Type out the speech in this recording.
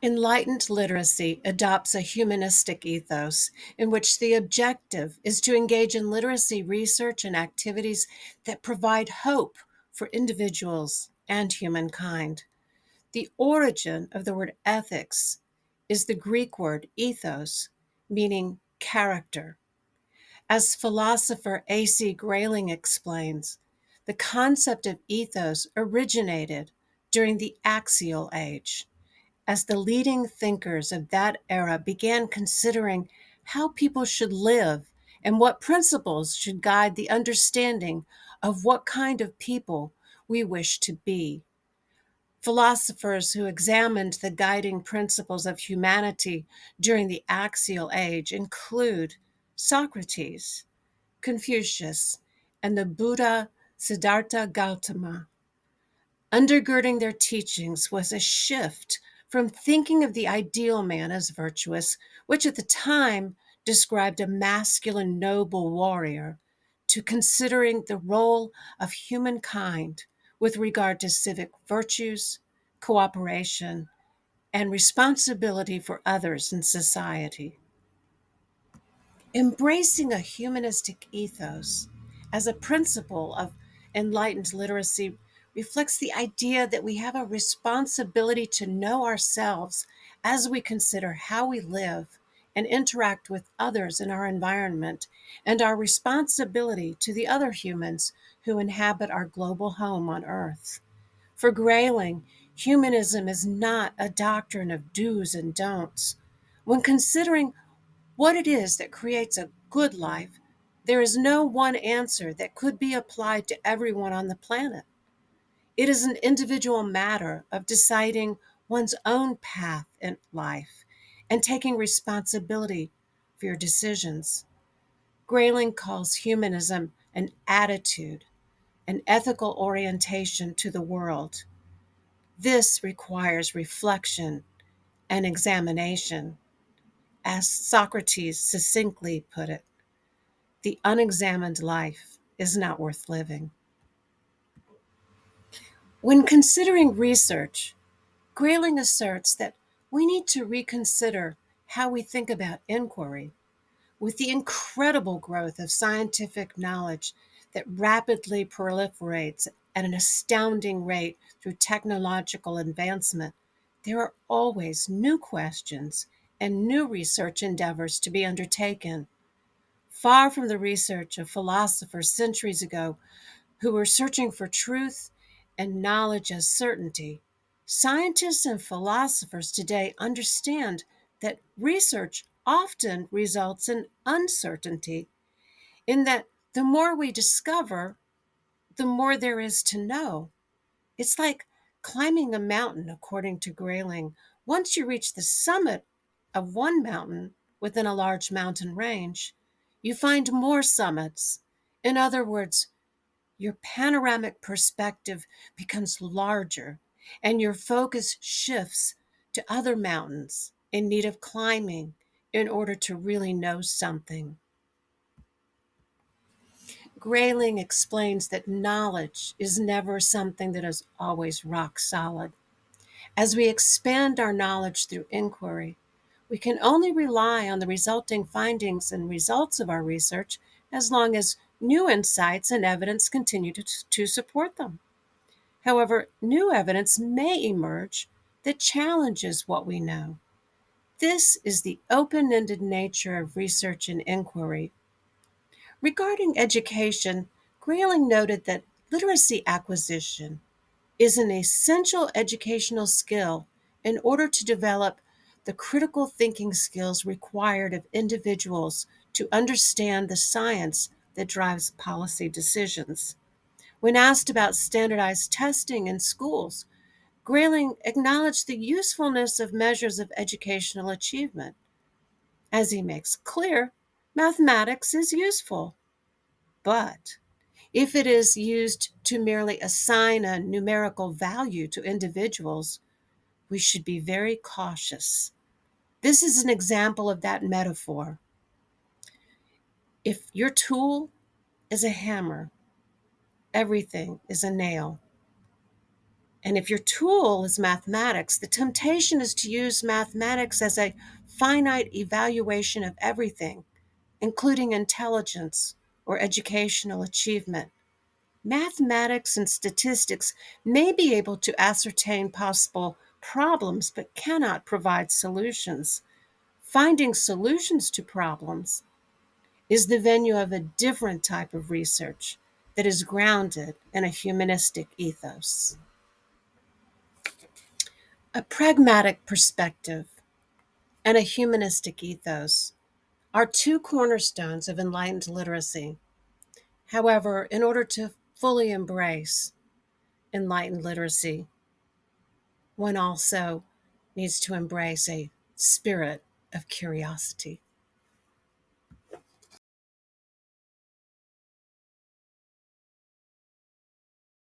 Enlightened literacy adopts a humanistic ethos in which the objective is to engage in literacy research and activities that provide hope for individuals and humankind. The origin of the word ethics is the Greek word ethos, meaning character. As philosopher A.C. Grayling explains, the concept of ethos originated during the axial age, as the leading thinkers of that era began considering how people should live and what principles should guide the understanding of what kind of people we wish to be. Philosophers who examined the guiding principles of humanity during the axial age include Socrates, Confucius, and the Buddha Siddhartha Gautama. Undergirding their teachings was a shift from thinking of the ideal man as virtuous, which at the time described a masculine noble warrior, to considering the role of humankind with regard to civic virtues, cooperation, and responsibility for others in society. Embracing a humanistic ethos as a principle of enlightened literacy reflects the idea that we have a responsibility to know ourselves as we consider how we live and interact with others in our environment, and our responsibility to the other humans who inhabit our global home on Earth. For Grayling, humanism is not a doctrine of do's and don'ts. When considering what it is that creates a good life, there is no one answer that could be applied to everyone on the planet. It is an individual matter of deciding one's own path in life and taking responsibility for your decisions. Grayling calls humanism an attitude, an ethical orientation to the world. This requires reflection and examination. As Socrates succinctly put it, the unexamined life is not worth living. When considering research, Grayling asserts that we need to reconsider how we think about inquiry. With the incredible growth of scientific knowledge that rapidly proliferates at an astounding rate through technological advancement, there are always new questions and new research endeavors to be undertaken. Far from the research of philosophers centuries ago who were searching for truth and knowledge as certainty, scientists and philosophers today understand that research often results in uncertainty, in that the more we discover, the more there is to know. It's like climbing a mountain, according to Grayling. Once you reach the summit of one mountain within a large mountain range, you find more summits. In other words, your panoramic perspective becomes larger and your focus shifts to other mountains in need of climbing in order to really know something. Grayling explains that knowledge is never something that is always rock solid. As we expand our knowledge through inquiry, we can only rely on the resulting findings and results of our research as long as new insights and evidence continue to support them. However, new evidence may emerge that challenges what we know. This is the open-ended nature of research and inquiry. Regarding education, Grayling noted that literacy acquisition is an essential educational skill in order to develop the critical thinking skills required of individuals to understand the science that drives policy decisions. When asked about standardized testing in schools, Grayling acknowledged the usefulness of measures of educational achievement. As he makes clear, mathematics is useful, but if it is used to merely assign a numerical value to individuals, we should be very cautious. This is an example of that metaphor. If your tool is a hammer, everything is a nail. And if your tool is mathematics, the temptation is to use mathematics as a finite evaluation of everything, including intelligence or educational achievement. Mathematics and statistics may be able to ascertain possible problems, but cannot provide solutions. Finding solutions to problems is the venue of a different type of research that is grounded in a humanistic ethos. A pragmatic perspective and a humanistic ethos are two cornerstones of enlightened literacy. However, in order to fully embrace enlightened literacy, one also needs to embrace a spirit of curiosity.